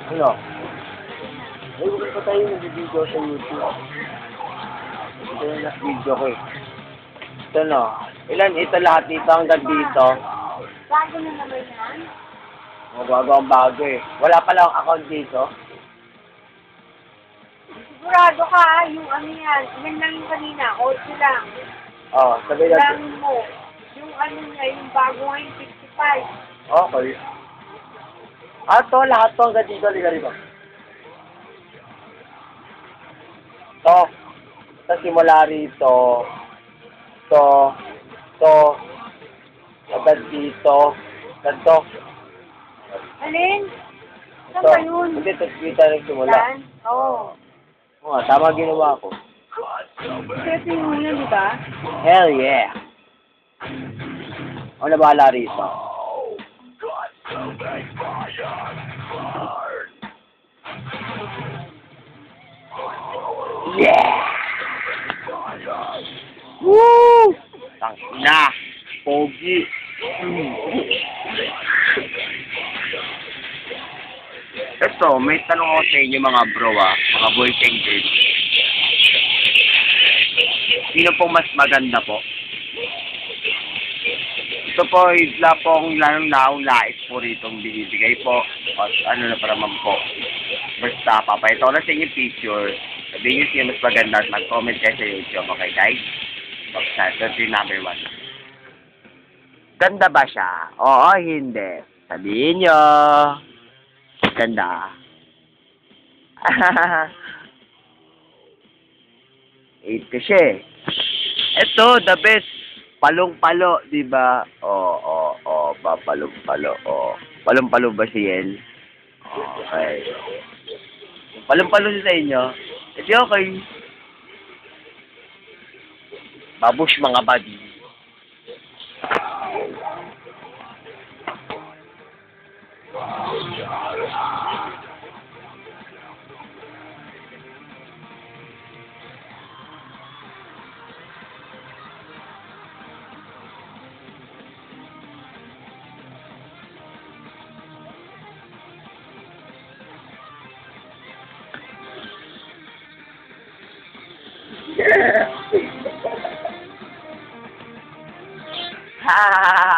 Ano? Ay, huwag pa tayo nag-video sa YouTube. Ito yung last video ko eh. Ito no. Ilan ito lahat dito hanggang dito? Bago na naman yan? Bago ang bago eh. Wala pa lang account dito. Sigurado ka, yung ano yan, yan lang yung kanina, 8 lang. Oo, sabi natin. Lang mo, yung ano niya, yung bago ngayon, 65. Okay. To, lahat to hanggang dito. Liga. To, sa simula rito. Hanggang dito. Ganto. Alin? Saan Ito. ba yun? Hindi, ito kita rin simula. Yan? Oo. Oo, tama ginawa ko. Kasi yung yun, di ba? Hell yeah! Ako na bahala rito. Yeah! Woo! Tangina! Pogi! Ito, may tanong ako sa inyo mga bro mga boys and girls. Sino pong mas maganda po? Ito po, isla pong lanong lais po ritong binibigay po. At ano na para man po. Basta, papayito ko na sa inyo picture. Sabihin nyo sino mas maganda at mag-comment kayo sa YouTube. Okay guys? Basta, ito yung number 1. Ganda ba siya? Oo, hindi. Sabihin nyo. Ganda. 8 kasi. Ito, the best. Palong-palo, di ba? Palong-palo. Palong-palo ba si Yel? Okay. Palong-palo siya sa inyo. Edi okay. Babush mga buddy. Yeah. Ha!